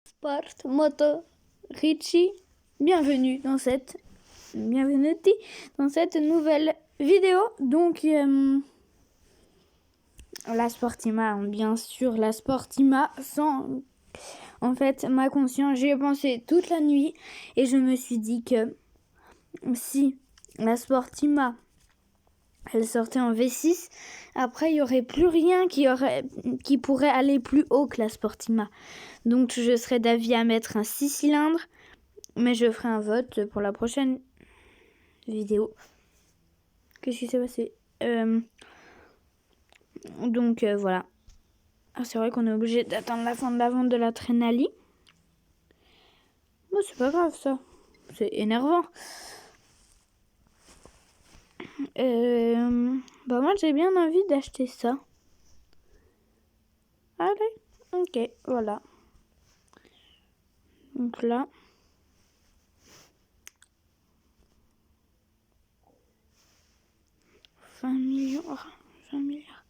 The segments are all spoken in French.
Sport Moto Ricci, bienvenue dans cette nouvelle vidéo. Donc la Sportima, bien sûr, la Sportima sans... En fait, ma conscience, j'y ai pensé toute la nuit et je me suis dit que si la Sportima elle sortait en V6, après il y aurait plus rien qui pourrait aller plus haut que la Sportima. Donc je serais d'avis à mettre un 6 cylindres, mais je ferai un vote pour la prochaine vidéo. Qu'est-ce qui s'est passé Donc voilà. Ah, c'est vrai qu'on est obligé d'attendre la fin de la vente de la Trenali. Bon, c'est pas grave ça. C'est énervant. Bah moi j'ai bien envie d'acheter ça. Allez, ok, voilà. Donc là. $20 millions. 20 milliards.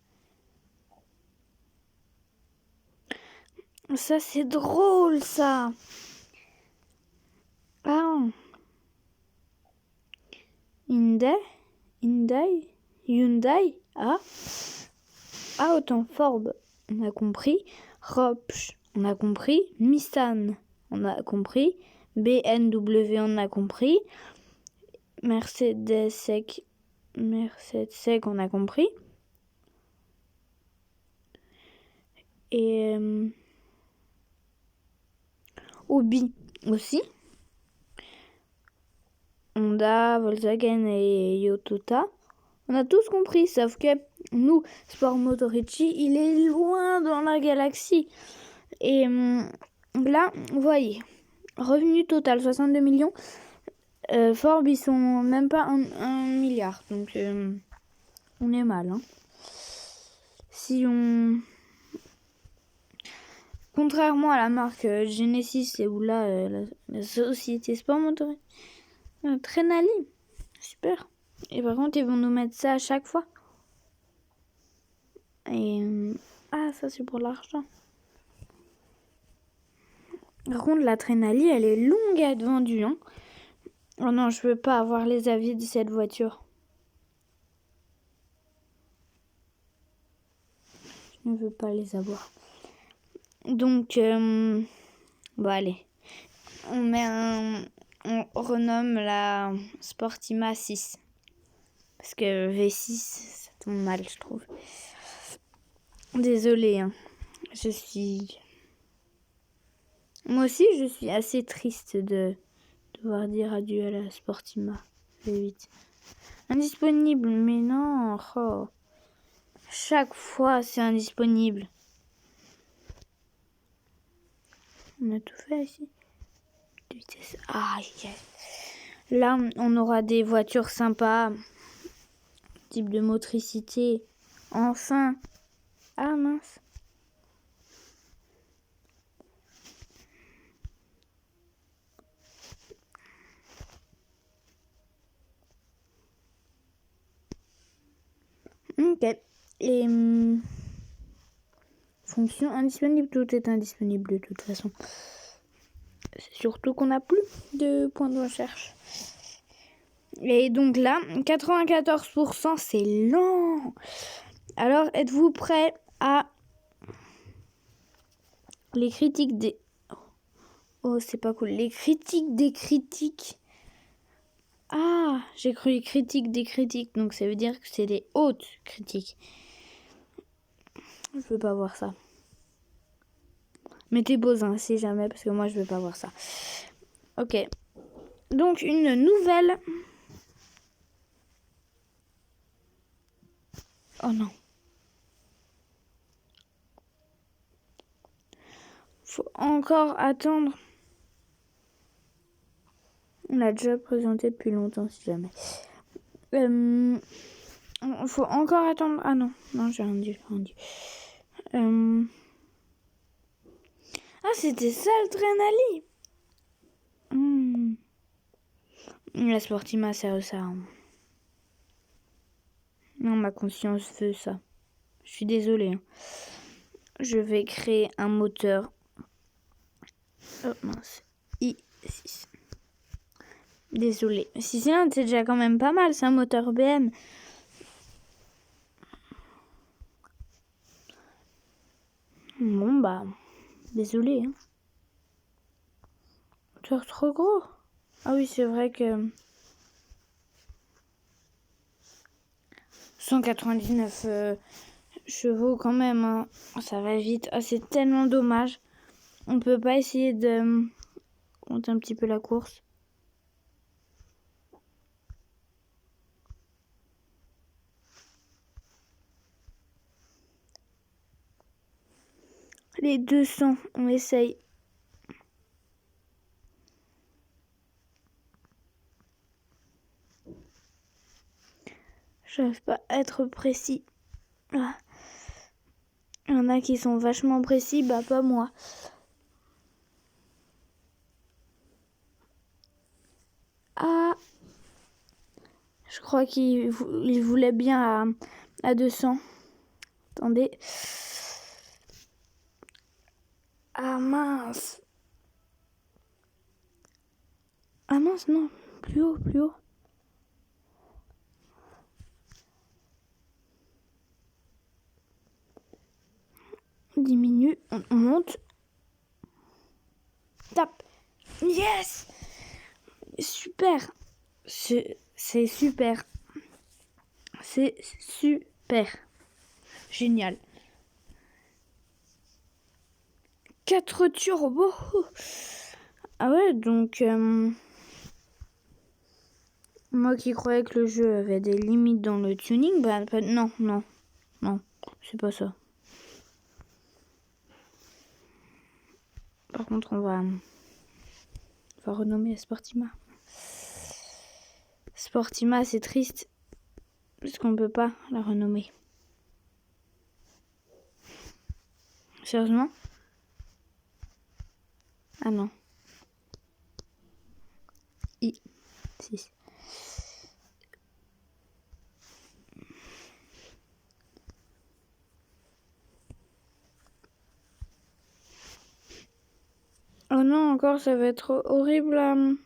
Ça c'est drôle ça. Ah. Hyundai. Ah, autant Ford, on a compris. Ropsch, on a compris. Nissan, on a compris. BMW, on a compris. Mercedes-Sec, on a compris. Et Obi aussi. Honda, Volkswagen et Toyota. On a tous compris, sauf que nous, Sport Moto Ricci, il est loin dans la galaxie. Et là, vous voyez, revenu total 62 millions. Forbes, ils sont même pas 1 milliard. Donc, on est mal. Hein. Si on... Contrairement à la marque Genesis, où là, la société Sport Moto Ricci, Trenali, super. Et par contre, ils vont nous mettre ça à chaque fois. Et ça c'est pour l'argent. Par contre, la Trenali, elle est longue à être vendue. Hein. Oh non, je veux pas avoir les avis de cette voiture. Je ne veux pas les avoir. Donc, bon allez. On renomme la Sportima 6. Parce que V6, ça tombe mal, je trouve. Désolée, hein. Moi aussi, je suis assez triste de devoir dire adieu à la Sportima V8. Indisponible, mais non. Oh. Chaque fois, c'est indisponible. On a tout fait ici. De vitesse. Là, on aura des voitures sympas. Type de motricité. Enfin. Ah mince. Ok. Et fonction indisponible. Tout est indisponible de toute façon. C'est surtout qu'on n'a plus de points de recherche. Et donc là, 94%, c'est lent. Alors, êtes-vous prêts à les critiques des... Oh, c'est pas cool. Les critiques des critiques. Ah, j'ai cru les critiques des critiques. Donc, ça veut dire que c'est des hautes critiques. Je veux pas voir ça. Mettez pause, hein, si jamais, parce que moi, je veux pas voir ça. Ok. Donc, une nouvelle... Oh non. Faut encore attendre. On l'a déjà présenté depuis longtemps, si jamais. Faut encore attendre. Ah non, j'ai rien dit. Ah, c'était ça le Trenali. La Sportima, c'est ça. Non, ma conscience veut ça. Je suis désolée. Hein. Je vais créer un moteur Oh mince. I6. Désolé. 6 cylindres, c'est déjà quand même pas mal, c'est un moteur BM. Bon bah, désolé. Hein. Moteur trop gros. Ah oui, c'est vrai que 199 chevaux quand même. Hein. Ça va vite. Ah, c'est tellement dommage. On peut pas essayer de monter un petit peu la course. Les 200, on essaye. J'arrive pas à être précis. Ah. Il y en a qui sont vachement précis, bah pas moi. Ah, je crois qu'il voulait bien à 200. Attendez. Ah mince. Ah mince, non. Plus haut, plus haut. On diminue, on monte. Tape. Yes. Super. C'est super. C'est super. Génial. 4 turbos. Ah ouais, donc... moi qui croyais que le jeu avait des limites dans le tuning, bah non, c'est pas ça. Par contre, on va renommer Sportima. Sportima, c'est triste, parce qu'on peut pas la renommer. Sérieusement ? Ah non. I6. Oh non, encore, ça va être horrible.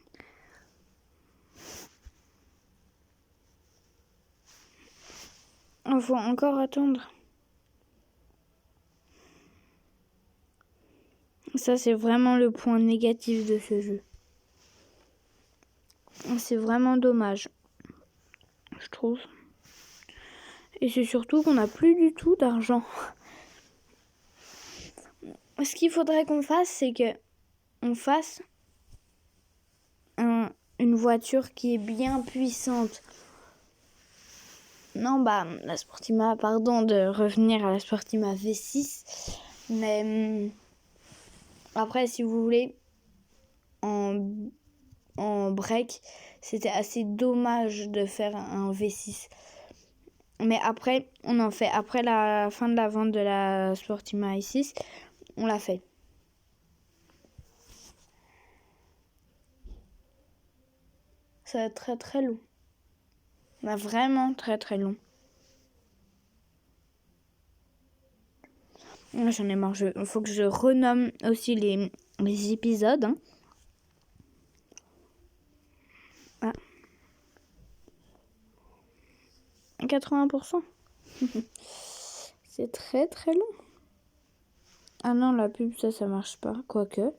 Il faut encore attendre. Ça, c'est vraiment le point négatif de ce jeu. C'est vraiment dommage, je trouve. Et c'est surtout qu'on n'a plus du tout d'argent. Ce qu'il faudrait qu'on fasse, c'est que on fasse une voiture qui est bien puissante. Non, bah, la Sportima, pardon de revenir à la Sportima V6. Mais après, si vous voulez, en break, c'était assez dommage de faire un V6. Mais après, on en fait. Après la fin de la vente de la Sportima i6, on l'a fait. Ça va être très très long. Bah, vraiment très très long. J'en ai marre. Il faut que je renomme aussi les épisodes. Hein. Ah. 80%. C'est très très long. Ah non, la pub, ça marche pas. Quoique.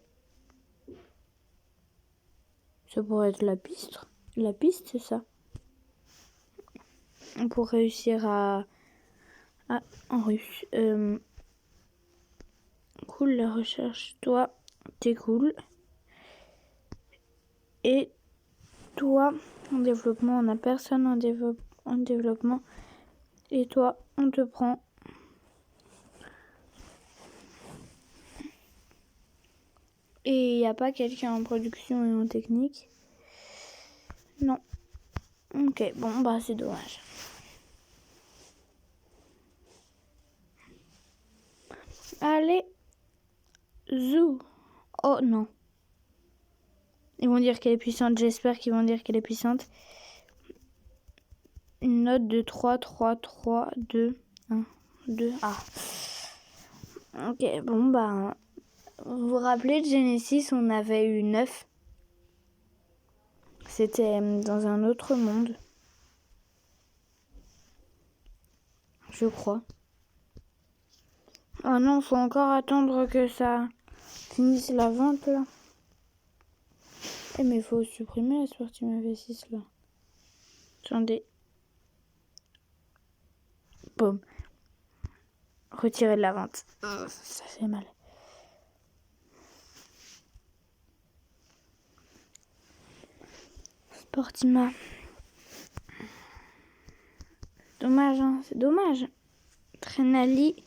Ça pourrait être la piste. La piste, c'est ça. Pour réussir à... Ah, en russe. Cool, la recherche. Toi, t'es cool. Et toi, en développement, on n'a personne en développement. Et toi, on te prend. Et il n'y a pas quelqu'un en production et en technique. Non. Ok, bon, bah c'est dommage. Allez. Zou. Oh non. Ils vont dire qu'elle est puissante. J'espère qu'ils vont dire qu'elle est puissante. Une note de 3, 3, 3, 2, 1, 2. Ah. Ok, bon bah... Vous vous rappelez de Genesis, on avait eu 9. C'était dans un autre monde. Je crois. Oh non, faut encore attendre que ça finisse la vente là. Eh mais faut supprimer la Sportima V6 là. Attendez. Boum. Retirer de la vente. Ça fait mal. Sportima. Dommage, hein, c'est dommage. Trenali.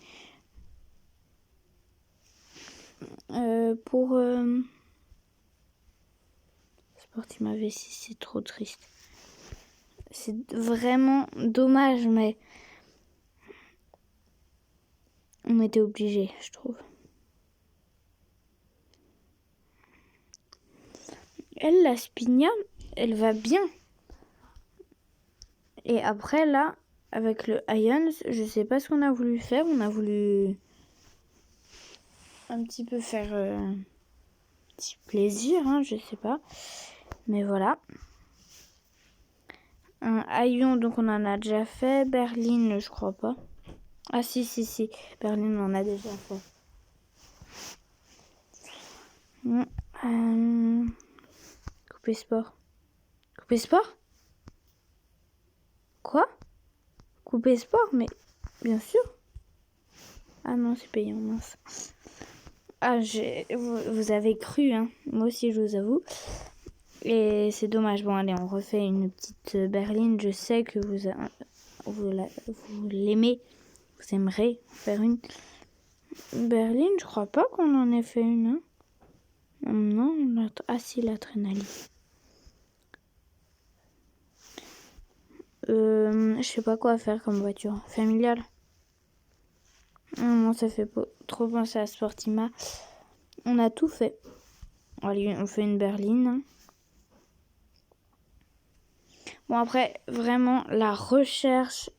Pour Sportima V6, c'est trop triste. C'est vraiment dommage, mais on était obligé, je trouve. Elle, la Spigna, elle va bien. Et après, là, avec le Ions, je sais pas ce qu'on a voulu faire. On a voulu un petit peu faire petit plaisir, hein, je sais pas. Mais voilà. Un Ion, donc on en a déjà fait. Berlin, je crois pas. Ah si. Berlin, on en a déjà fait. Couper sport. Couper sport? Quoi? Couper sport? Mais bien sûr. Ah non, c'est payant, mince. Ah, vous avez cru, hein. Moi aussi, je vous avoue. Et c'est dommage. Bon, allez, on refait une petite berline. Je sais que vous l'aimez. Vous aimerez faire une berline. Je crois pas qu'on en ait fait une. Hein. Non, si, l'adrénaline. Je sais pas quoi faire comme voiture. Familiale. Non, ça fait trop penser à Sportima. On a tout fait. Allez, on fait une berline. Bon, après, vraiment, la recherche,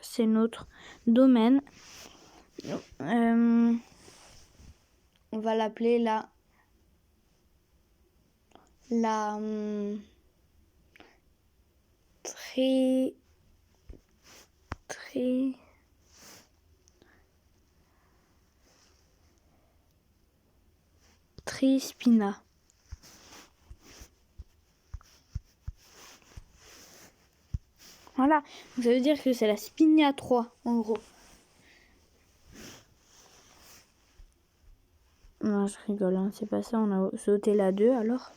c'est notre domaine. On va l'appeler la Trispina. Voilà, ça veut dire que c'est la Spigna 3, en gros. Non, je rigole, hein, c'est pas ça, on a sauté la 2 alors.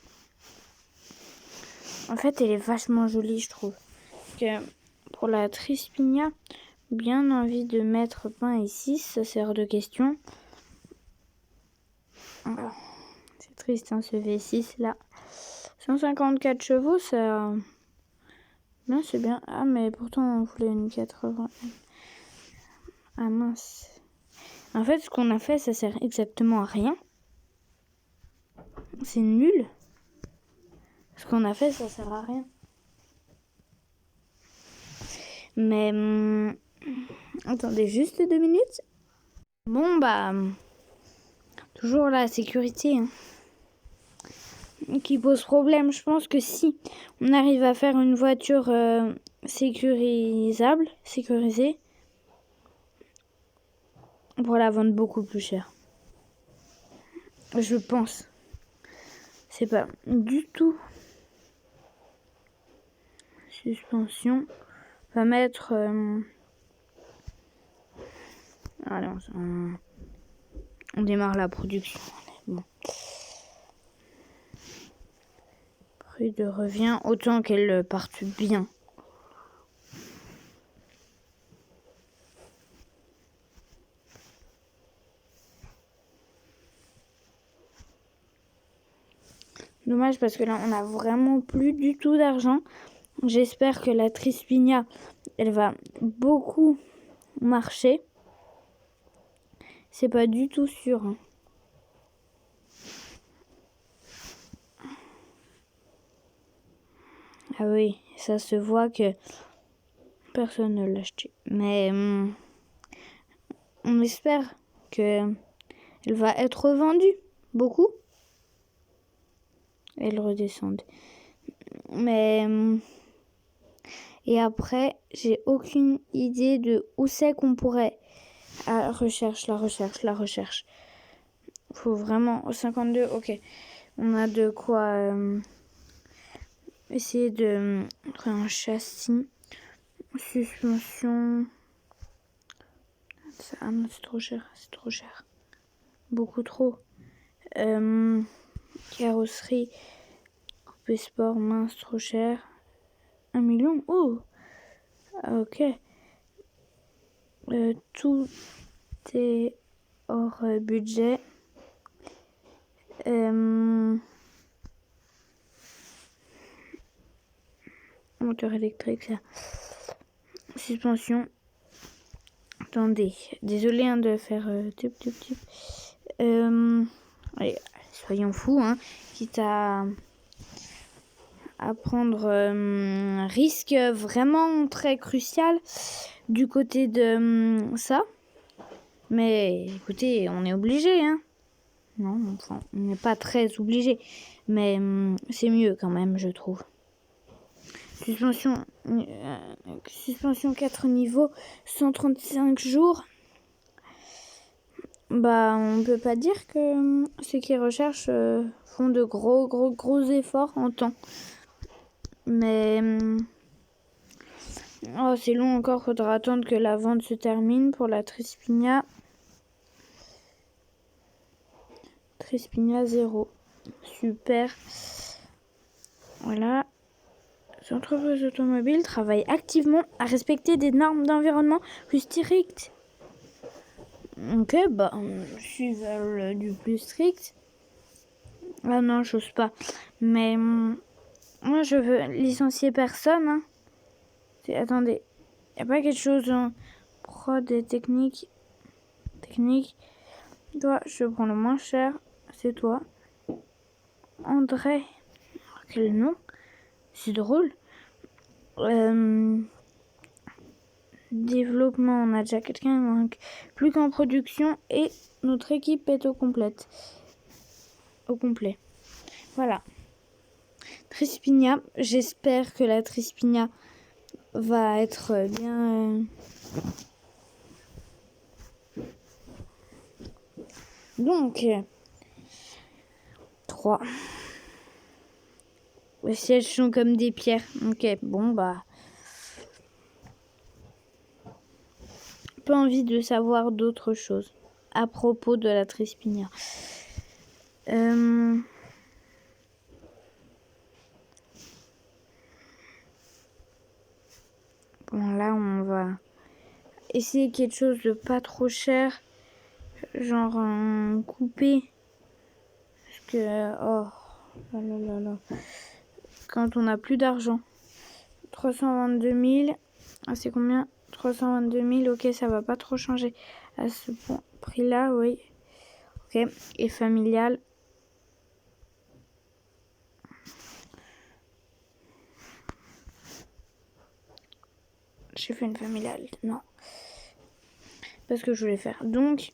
En fait, elle est vachement jolie, je trouve. Que pour la Trispigna, bien envie de mettre pain et 6, ça sert de question. C'est triste, hein, ce V6 là. 154 chevaux, ça... Non, c'est bien. Ah, mais pourtant, on voulait une 80. Ah, mince. En fait, ce qu'on a fait, ça sert exactement à rien. C'est nul. Ce qu'on a fait, ça sert à rien. Mais... attendez juste 2 minutes. Bon, bah... toujours la sécurité, hein, qui pose problème. Je pense que si on arrive à faire une voiture sécurisée, pour la vendre beaucoup plus cher. Je pense. C'est pas du tout. Suspension. On va mettre... allez, on démarre la production. Bon. Prix de revient, autant qu'elle parte bien. Dommage parce que là, on a vraiment plus du tout d'argent. J'espère que la Trispigna, elle va beaucoup marcher. C'est pas du tout sûr. Hein. Ah oui, ça se voit que personne ne l'a acheté. Mais on espère que Elle va être vendue. Beaucoup. Elle redescend. Mais... Et après, j'ai aucune idée de où c'est qu'on pourrait... Ah, la recherche. Faut vraiment... 52, ok. On a de quoi essayer de... un châssis. Suspension... Ah non, c'est trop cher. Beaucoup trop. Carrosserie... Coupé sport, mince, trop cher. 1 million. Oh, ok. Tout est hors budget. Moteur électrique, ça. Suspension. Attendez. Désolé de faire tup. Allez, soyons fous, quitte à prendre un risque vraiment très crucial du côté de ça. Mais écoutez, on est obligé, Non, enfin, on n'est pas très obligé. Mais c'est mieux quand même, je trouve. Suspension 4 niveaux, 135 jours. Bah, on peut pas dire que ceux qui recherchent font de gros efforts en temps. Mais c'est long encore, faudra attendre que la vente se termine pour la Trispinia. Trispinia 0. Super. Voilà. Les entreprises automobiles travaillent activement à respecter des normes d'environnement plus strictes. Ok, suivent du plus strict. Ah non, j'ose pas. Mais moi, je veux licencier personne. Attendez, y a pas quelque chose en prod et technique. Toi, je prends le moins cher. C'est toi. André. Quel nom? C'est drôle. Développement, on a déjà quelqu'un, il manque plus qu'en production et notre équipe est au complet. Voilà. Trispinia, j'espère que la Trispinia va être bien... Donc, 3. Les sièges sont comme des pierres. Ok, bon, pas envie de savoir d'autres choses à propos de la Trispinia. Bon, là, on va essayer quelque chose de pas trop cher. Genre un coupé. Parce que... Oh là là. Quand on n'a plus d'argent. 322 000. Ah, c'est combien? 322 000. Ok, ça va pas trop changer à ce prix-là, oui. Ok. Et familial. J'ai fait une familiale. Non. Parce que je voulais faire. Donc,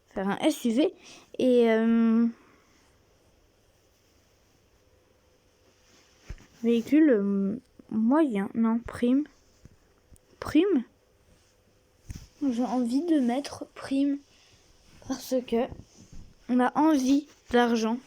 faire un SUV. Et... véhicule moyen. Non, prime. J'ai envie de mettre prime. Parce que on a envie d'argent.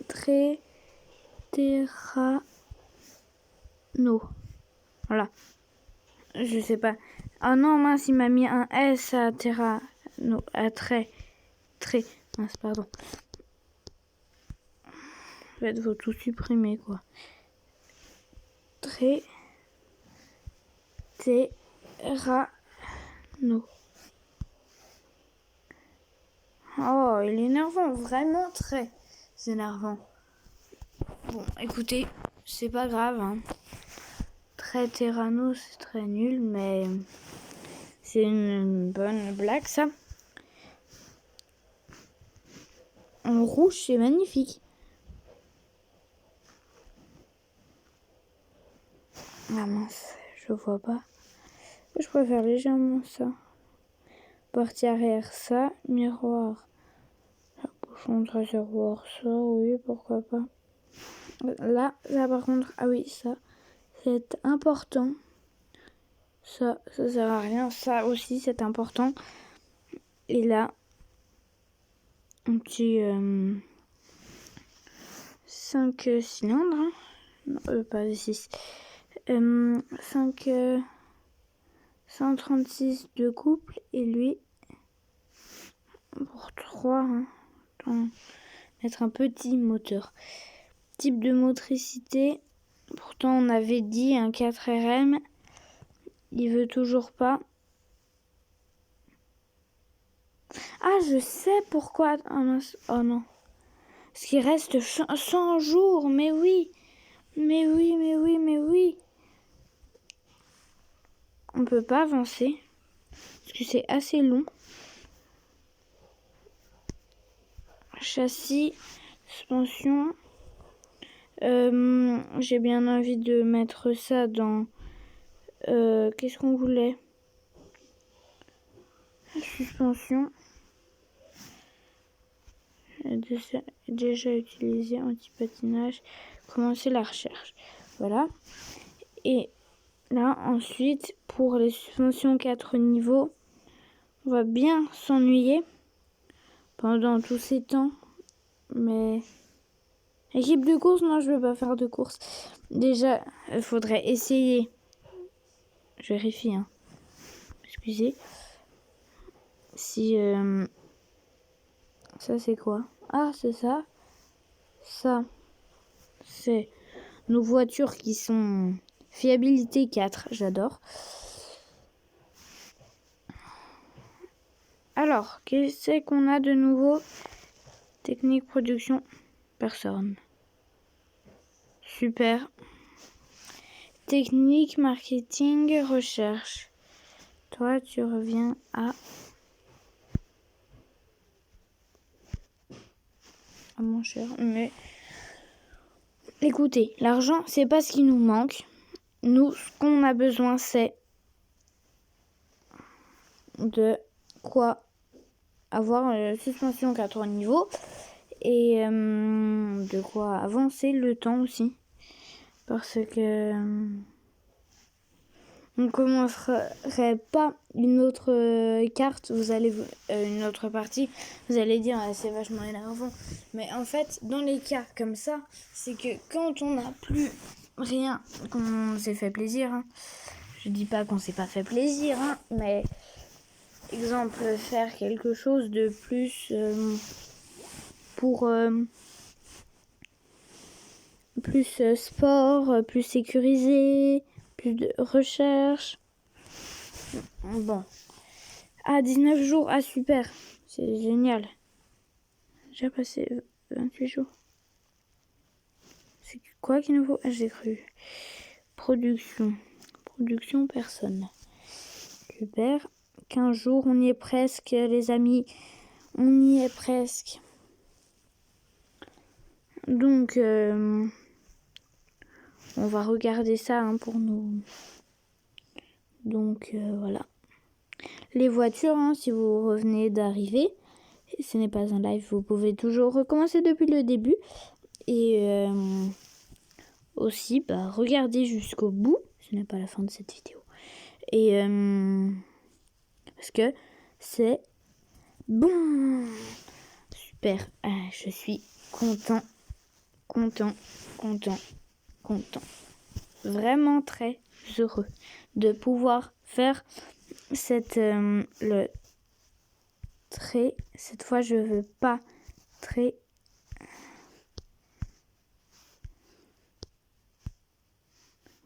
Très Terrano. Voilà. Je sais pas. Ah non, mince, il m'a mis un S à Terrano. À très. Mince, pardon. En fait, faut tout supprimer, quoi. Terrano. Oh, il est énervant. Vraiment très énervant. Bon, écoutez, c'est pas grave. Très Terrano, c'est très nul, mais c'est une bonne blague, ça. en rouge, c'est magnifique. Ah mince, je vois pas. Je préfère légèrement ça. Partie arrière, ça. Miroir. Bouchon de réservoir, ça, oui, pourquoi pas. Là, par contre, ah oui, ça, c'est important. Ça sert à rien. Ça aussi, c'est important. Et là, un petit 5 cylindres. Hein. Non, pas 6. 5... 136 de couple et lui pour 3. Hein. Attends, mettre un petit moteur. Type de motricité. Pourtant, on avait dit un 4RM. Il veut toujours pas. Ah, je sais pourquoi. Oh non. Parce qu'il reste 100 jours. Mais oui. Mais oui, mais oui, mais oui. On peut pas avancer. Parce que c'est assez long. Châssis. Suspension. J'ai bien envie de mettre ça dans... qu'est-ce qu'on voulait? Suspension. Déjà utilisé, anti-patinage. Commencer la recherche. Voilà. Et là, ensuite, pour les suspensions 4 niveaux, on va bien s'ennuyer pendant tous ces temps. Mais... équipe de course, non, je veux pas faire de course. Déjà, il faudrait essayer. Je vérifie, hein. Excusez. Si... ça, c'est quoi? Ah, c'est ça. Ça, c'est nos voitures qui sont fiabilité 4. J'adore. Alors, qu'est-ce qu'on a de nouveau? Technique, production, personne. Super. Technique, marketing, recherche. Toi, tu reviens à mon cher. Mais écoutez, l'argent, c'est pas ce qui nous manque. Nous, ce qu'on a besoin, c'est de quoi avoir une suspension 4 niveaux et de quoi avancer le temps aussi. Parce que on commencerait pas une autre carte, vous allez une autre partie, vous allez dire c'est vachement énervant. Mais en fait, dans les cas comme ça, c'est que quand on n'a plus rien, qu'on s'est fait plaisir, hein. Je dis pas qu'on s'est pas fait plaisir, hein, mais exemple, faire quelque chose de plus pour plus sport, plus sécurisé, plus de recherche. Bon. Ah, 19 jours. Ah, super. C'est génial. J'ai passé 28 jours. C'est quoi qu'il nous faut? Ah, j'ai cru. Production. Production, personne. Super. 15 jours, on y est presque, les amis. On y est presque. Donc, on va regarder ça hein, pour nous. Donc, voilà. Les voitures, hein, si vous revenez d'arriver, ce n'est pas un live, vous pouvez toujours recommencer depuis le début. Et aussi, regardez jusqu'au bout. Ce n'est pas la fin de cette vidéo. Et parce que c'est bon. Super. Je suis content. Vraiment très heureux de pouvoir faire le trait. Cette fois, je veux pas trait.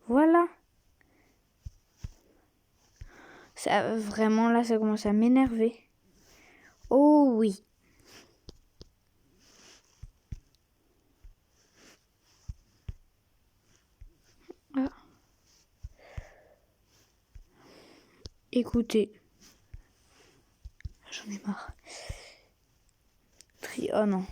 Voilà. Ça, vraiment, là, ça commence à m'énerver. Oh oui. Ah. Écoutez. J'en ai marre. Oh non.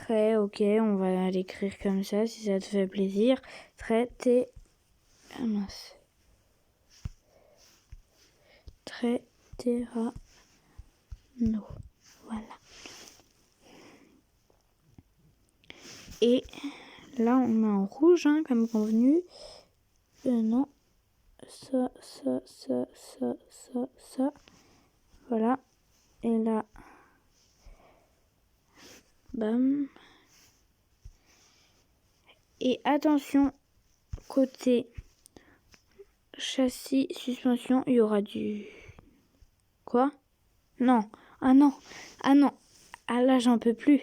Trait, ok, on va l'écrire comme ça si ça te fait plaisir. Trait, ah mince. Trait, Terrano. Voilà. Et là, on met en rouge, hein, comme convenu. Non. Ça. Voilà. Et là. Bam. Et attention, côté châssis, suspension, il y aura du... Quoi? Non. Ah non. Ah non. Ah là, j'en peux plus.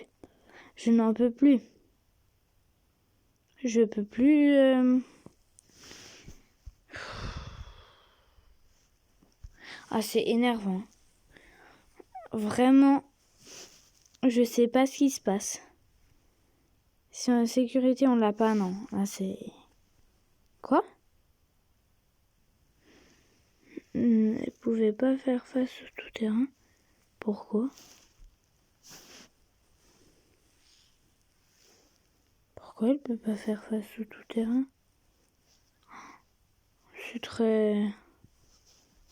Je n'en peux plus. Je peux plus... Ah, c'est énervant. Vraiment, je sais pas ce qui se passe. Si en sécurité, on l'a pas, non. Ah, c'est... Quoi? Elle pouvait pas faire face au tout-terrain. Pourquoi? Pourquoi elle peut pas faire face au tout-terrain? C'est très...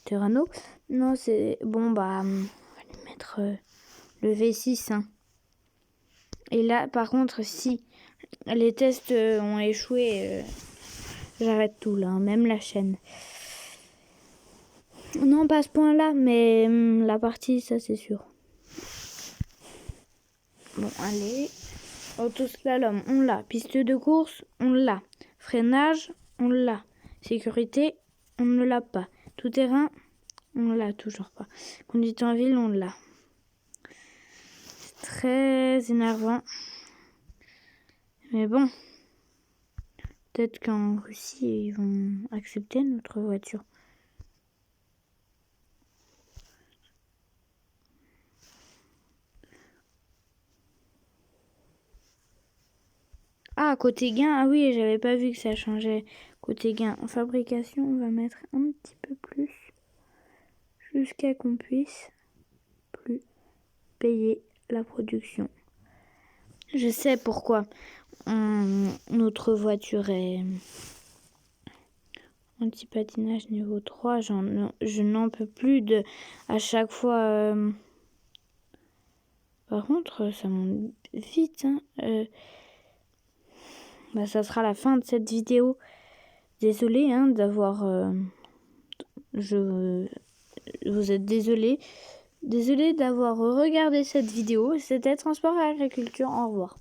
Terrano? Non, c'est... Bon, bah... On va lui mettre le V6. Hein. Et là, par contre, si les tests ont échoué, j'arrête tout, là. Même la chaîne. Non, pas à ce point-là, mais la partie, ça, c'est sûr. Bon, allez. Autoslalom, on l'a. Piste de course, on l'a. Freinage, on l'a. Sécurité, on ne l'a pas. Tout terrain, on l'a toujours pas. Conduite en ville, on l'a. C'est très énervant. Mais bon, peut-être qu'en Russie, ils vont accepter notre voiture. Ah, côté gain, ah oui, j'avais pas vu que ça changeait. Côté gain, en fabrication, on va mettre un petit peu plus. Jusqu'à qu'on puisse plus payer la production. Je sais pourquoi notre voiture est anti-patinage niveau 3. Je n'en peux plus de à chaque fois. Par contre, ça monte vite. Hein. Bah, ça sera la fin de cette vidéo. Désolée hein, d'avoir... vous êtes désolé d'avoir regardé cette vidéo. C'était Transport et Agriculture. Au revoir.